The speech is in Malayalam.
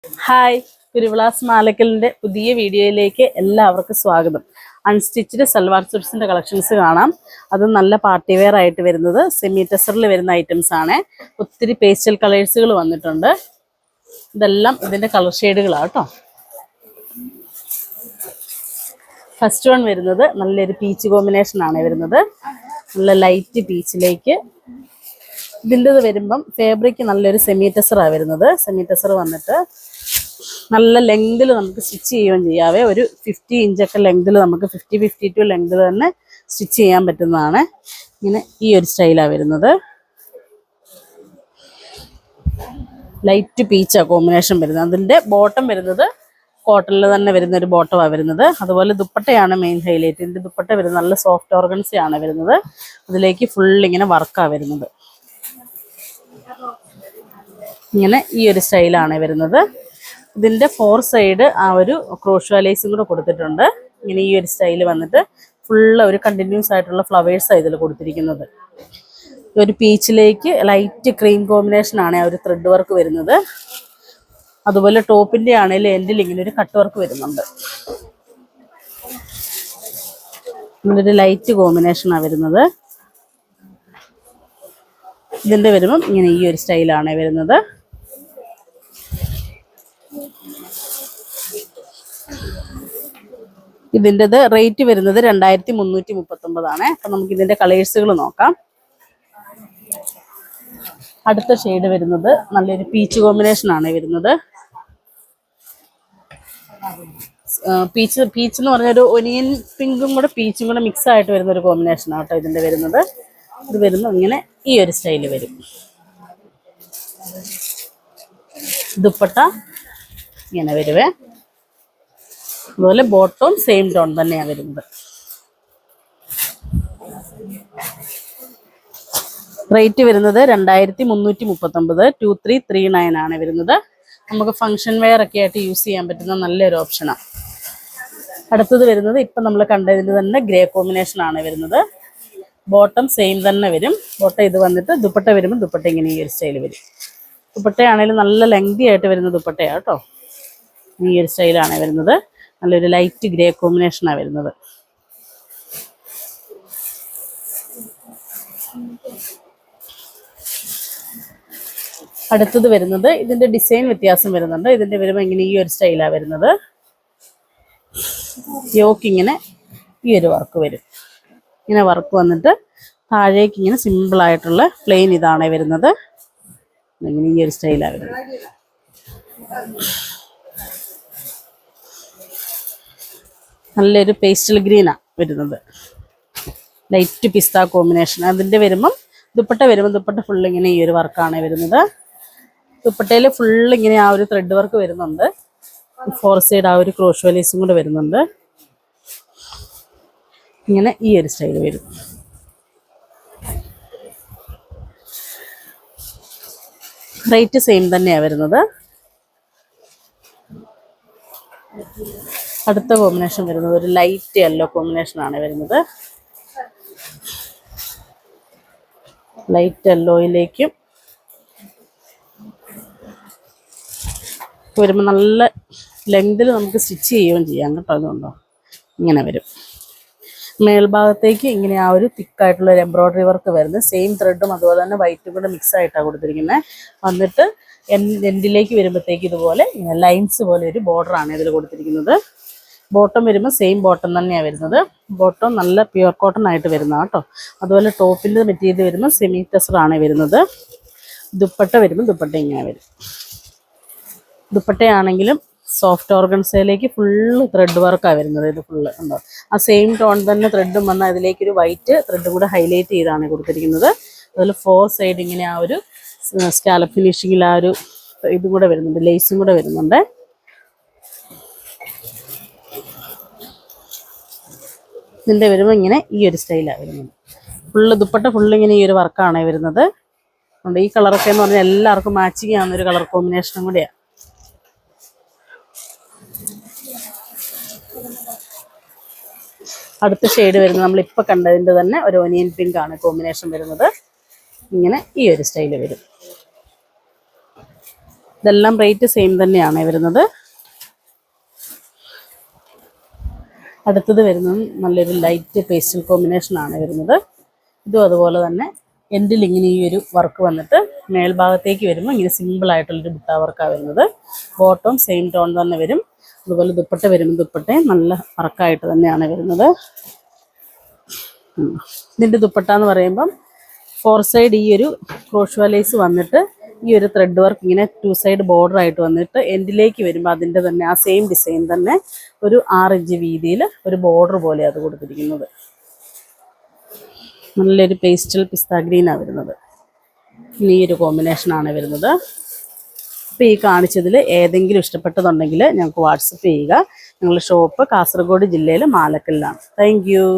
ഹായ്, കുരുവിളാസ് മാലക്കലിൻ്റെ പുതിയ വീഡിയോയിലേക്ക് എല്ലാവർക്കും സ്വാഗതം. അൺസ്റ്റിച്ച്ഡ് സൽവാർ സ്യൂട്ട്സിൻ്റെ കളക്ഷൻസ് കാണാം. അത് നല്ല പാർട്ടി വെയർ ആയിട്ട് വരുന്നത് സെമി ടെസറിൽ വരുന്ന ഐറ്റംസ് ആണ്. ഒത്തിരി പേസ്റ്റൽ കളേഴ്സുകൾ വന്നിട്ടുണ്ട്. ഇതെല്ലാം ഇതിൻ്റെ കളർ ഷെയ്ഡുകളാണ് കേട്ടോ. ഫസ്റ്റ് വൺ വരുന്നത് നല്ലൊരു പീച്ച് കോമ്പിനേഷൻ ആണ് വരുന്നത്. നല്ല ലൈറ്റ് പീച്ചിലേക്ക് ഇതിൻ്റെത് വരുമ്പം ഫാബ്രിക് നല്ലൊരു സെമി ടെസറാണ് വരുന്നത്. സെമി ടെസർ വന്നിട്ട് നല്ല ലെങ്തിൽ നമുക്ക് സ്റ്റിച്ച് ചെയ്യുകയും ചെയ്യാവേ. ഒരു 50 ഇഞ്ചൊക്കെ ലെങ്തിൽ നമുക്ക് 50-52 ലെങ്തിൽ തന്നെ സ്റ്റിച്ച് ചെയ്യാൻ പറ്റുന്നതാണ്. ഇങ്ങനെ ഈ ഒരു സ്റ്റൈലാണ് വരുന്നത്. ലൈറ്റ് പീച്ചാണ് കോമ്പിനേഷൻ വരുന്നത്. അതിൻ്റെ ബോട്ടം വരുന്നത് കോട്ടണിൽ തന്നെ വരുന്ന ഒരു ബോട്ടമാണ് വരുന്നത്. അതുപോലെ ദുപ്പട്ടയാണ് മെയിൻ ഹൈലൈറ്റ്. ഇതിൻ്റെ ദുപ്പട്ട വരുന്നത് നല്ല സോഫ്റ്റ് ഓർഗൻസയാണ് വരുന്നത്. അതിലേക്ക് ഫുൾ ഇങ്ങനെ വർക്കാണ് വരുന്നത്. ഇങ്ങനെ ഈ ഒരു സ്റ്റൈലാണ് വരുന്നത്. ഇതിൻ്റെ 4 സൈഡ് ആ ഒരു ക്രോഷ്യോ ലേസും കൂടെ കൊടുത്തിട്ടുണ്ട്. ഇങ്ങനെ ഈ ഒരു സ്റ്റൈൽ വന്നിട്ട് ഫുള്ള് ഒരു കണ്ടിന്യൂസ് ആയിട്ടുള്ള ഫ്ലവേഴ്സാണ് ഇതിൽ കൊടുത്തിരിക്കുന്നത്. ഒരു പീച്ചിലേക്ക് ലൈറ്റ് ക്രീം കോമ്പിനേഷനാണ് ആ ഒരു ത്രെഡ് വർക്ക് വരുന്നത്. അതുപോലെ ടോപ്പിൻ്റെ ആണെങ്കിലും എൻഡിൽ ഇങ്ങനെ ഒരു കട്ട് വർക്ക് വരുന്നുണ്ട്. ഇങ്ങനൊരു ലൈറ്റ് കോമ്പിനേഷനാണ് വരുന്നത്. ഇതിൻ്റെ വരുമ്പം ഇങ്ങനെ ഈ ഒരു സ്റ്റൈലാണ് വരുന്നത്. ഇതിൻ്റെത് റേറ്റ് വരുന്നത് 2339 അപ്പം നമുക്ക് ഇതിൻ്റെ കളേഴ്സുകൾ നോക്കാം. അടുത്ത ഷെയ്ഡ് വരുന്നത് നല്ലൊരു പീച്ച് കോമ്പിനേഷൻ ആണ് വരുന്നത്. പീച്ച് എന്ന് പറഞ്ഞൊരു ഒനിയൻ പിങ്കും കൂടെ പീച്ചും കൂടെ മിക്സ് ആയിട്ട് വരുന്ന ഒരു കോമ്പിനേഷനാണ് കേട്ടോ ഇതിൻ്റെ വരുന്നത്. ഇത് വരുന്നു ഇങ്ങനെ ഈ ഒരു സ്റ്റൈല് വരും. ദുപ്പട്ട ഇങ്ങനെ വരുവേ. അതുപോലെ ബോട്ടം സെയിം ടോൺ തന്നെയാണ് വരുന്നത്. റേറ്റ് വരുന്നത് 2339 2339 ആണ് വരുന്നത്. നമുക്ക് ഫങ്ഷൻ വെയർ ഒക്കെ ആയിട്ട് യൂസ് ചെയ്യാൻ പറ്റുന്ന നല്ലൊരു ഓപ്ഷനാണ്. അടുത്തത് വരുന്നത് ഇപ്പം നമ്മൾ കണ്ടതിൽ തന്നെ ഗ്രേ കോമ്പിനേഷൻ ആണ് വരുന്നത്. ബോട്ടം സെയിം തന്നെ വരും. ബോട്ടം ഇത് വന്നിട്ട് ദുപ്പട്ട വരുമ്പോൾ ദുപ്പട്ട ഇങ്ങനെ ഈ ഒരു സ്റ്റൈൽ വരും. ദുപ്പട്ടയാണെങ്കിലും നല്ല ലെങ്തി ആയിട്ട് വരുന്ന ദുപ്പട്ടയാണ് കേട്ടോ. ഈ ഒരു സ്റ്റൈലാണ് വരുന്നത്. നല്ലൊരു ലൈറ്റ് ഗ്രേ കോമ്പിനേഷനാണ് വരുന്നത്. അടുത്തത് വരുന്നത് ഇതിൻ്റെ ഡിസൈൻ വ്യത്യാസം വരുന്നുണ്ട്. ഇതിൻ്റെ വരുമ്പോൾ ഇങ്ങനെ ഈ ഒരു സ്റ്റൈലാണ് വരുന്നത്. യോക്ക് ഇങ്ങനെ ഈ ഒരു വർക്ക് വരും. ഇങ്ങനെ വർക്ക് വന്നിട്ട് താഴേക്ക് ഇങ്ങനെ സിമ്പിളായിട്ടുള്ള പ്ലെയിൻ ഇതാണ് വരുന്നത്. ഇങ്ങനെ ഈ ഒരു സ്റ്റൈലാണ് വരുന്നത്. നല്ലൊരു പേസ്റ്റൽ ഗ്രീനാണ് വരുന്നത്. ലൈറ്റ് പിസ്ത കോമ്പിനേഷൻ. അതിൻ്റെ വരുമ്പം ദുപ്പട്ട ഫുൾ ഇങ്ങനെ ഈ ഒരു വർക്കാണ് വരുന്നത്. ദുപ്പട്ടയിൽ ഫുൾ ഇങ്ങനെ ആ ഒരു ത്രെഡ് വർക്ക് വരുന്നുണ്ട്. 4 സൈഡ് ആ ഒരു ക്രോഷ്യോ ലേസും കൂടെ വരുന്നുണ്ട്. ഇങ്ങനെ ഈ ഒരു സ്റ്റൈൽ വരും. റേറ്റ് സെയിം തന്നെയാണ് വരുന്നത്. അടുത്ത കോമ്പിനേഷൻ വരുന്നത് ഒരു ലൈറ്റ് യെല്ലോ കോമ്പിനേഷനാണ് വരുന്നത്. ലൈറ്റ് യെല്ലോയിലേക്കും വരുമ്പോൾ നല്ല ലെങ്തിൽ നമുക്ക് സ്റ്റിച്ച് ചെയ്യുകയും ചെയ്യാം കേട്ടോ. അതുകൊണ്ടോ ഇങ്ങനെ വരും. മേൽഭാഗത്തേക്ക് ഇങ്ങനെ ആ ഒരു തിക്കായിട്ടുള്ള ഒരു എംബ്രോയ്ഡറി വർക്ക് വരുന്നത്. സെയിം ത്രെഡും അതുപോലെ തന്നെ വൈറ്റും കൂടെ മിക്സ് ആയിട്ടാണ് കൊടുത്തിരിക്കുന്നത്. വന്നിട്ട് എൻഡിലേക്ക് വരുമ്പോഴത്തേക്ക് ഇതുപോലെ ഇങ്ങനെ ലൈൻസ് പോലെ ഒരു ബോർഡറാണ് ഇതിൽ കൊടുത്തിരിക്കുന്നത്. ബോട്ടം വരുമ്പോൾ സെയിം ബോട്ടം തന്നെയാണ് വരുന്നത്. ബോട്ടം നല്ല പ്യുവർ കോട്ടൺ ആയിട്ട് വരുന്നതാണ് കേട്ടോ. അതുപോലെ ടോപ്പിൻ്റെ മെറ്റീരിയൽ വരുമ്പോൾ സെമി ടെസറാണ് വരുന്നത്. ദുപ്പട്ട വരുമ്പോൾ ദുപ്പട്ട ഇങ്ങനെ വരും. ദുപ്പട്ടയാണെങ്കിലും സോഫ്റ്റ് ഓർഗൻസയിലേക്ക് ഫുള്ള് ത്രെഡ് വർക്കാണ് വരുന്നത്. ഇത് ഫുള്ള് ഉണ്ടോ ആ സെയിം ടോൺ തന്നെ ത്രെഡും വന്ന് അതിലേക്കൊരു വൈറ്റ് ത്രെഡും കൂടെ ഹൈലൈറ്റ് ചെയ്താണ് കൊടുത്തിരിക്കുന്നത്. അതുപോലെ 4 സൈഡ് ഇങ്ങനെ ആ ഒരു സ്കാലപ്പ് ഫിനിഷിങ്ങിൽ ആ ഒരു ഇതും കൂടെ വരുന്നുണ്ട്. ലേസും കൂടെ വരുന്നുണ്ട്. ഇതിൻ്റെ വരുമ്പോൾ ഇങ്ങനെ ഈ ഒരു സ്റ്റൈലാണ് വരുന്നത്. ഫുള്ള് ദുപ്പട്ട ഫുള്ള് ഇങ്ങനെ ഈ ഒരു വർക്കാണ് വരുന്നത്. അതുകൊണ്ട് ഈ കളറൊക്കെ എന്ന് പറഞ്ഞാൽ എല്ലാവർക്കും മാച്ചിങ് ആവുന്നൊരു കളർ കോമ്പിനേഷനും കൂടെയാണ്. അടുത്ത ഷെയ്ഡ് വരുന്നത് നമ്മളിപ്പോൾ കണ്ടതിൻ്റെ തന്നെ ഒരു ഒനിയൻ പിങ്ക് ആണ് കോമ്പിനേഷൻ വരുന്നത്. ഇങ്ങനെ ഈ ഒരു സ്റ്റൈല് വരും. ഇതെല്ലാം റേറ്റ് സെയിം തന്നെയാണ് വരുന്നത്. അടുത്തത് വരുന്നത് നല്ലൊരു ലൈറ്റ് പേസ്റ്റൽ കോമ്പിനേഷനാണ് വരുന്നത്. ഇതും അതുപോലെ തന്നെ എൻഡിൽ ഇങ്ങനെ ഈ ഒരു വർക്ക് വന്നിട്ട് മേൽഭാഗത്തേക്ക് വരുമ്പോൾ ഇങ്ങനെ സിമ്പിൾ ആയിട്ടുള്ളൊരു ബുട്ട വർക്കാണ് വരുന്നത്. ബോട്ടം സെയിം ടോൺ തന്നെ വരും. അതുപോലെ ദുപ്പട്ട വരുമ്പോൾ ദുപ്പട്ടയും നല്ല വർക്കായിട്ട് തന്നെയാണ് വരുന്നത്. ഇതിൻ്റെ ദുപ്പട്ട എന്ന് പറയുമ്പം 4 സൈഡ് ഈ ഒരു ക്രോഷ്വാ ലേസ് വന്നിട്ട് ഈ ഒരു ത്രെഡ് വർക്ക് ഇങ്ങനെ 2 സൈഡ് ബോർഡർ ആയിട്ട് വന്നിട്ട് എൻഡിലേക്ക് വരുമ്പോൾ അതിൻ്റെ തന്നെ ആ സെയിം ഡിസൈൻ തന്നെ ഒരു 6 ഇഞ്ച് വീതിയിൽ ഒരു ബോർഡർ പോലെ അത് കൊടുത്തിരിക്കുന്നത്. നല്ലൊരു പേസ്റ്റൽ പിസ്ത ഗ്രീനാണ് വരുന്നത്. ഇനി ഈ ഒരു കോമ്പിനേഷനാണ് വരുന്നത്. അപ്പോൾ ഈ കാണിച്ചതിൽ ഏതെങ്കിലും ഇഷ്ടപ്പെട്ടതുണ്ടെങ്കിൽ ഞങ്ങൾക്ക് വാട്സപ്പ് ചെയ്യുക. ഞങ്ങളുടെ ഷോപ്പ് കാസർഗോഡ് ജില്ലയിൽ മാലക്കലിലാണ്. Thank you.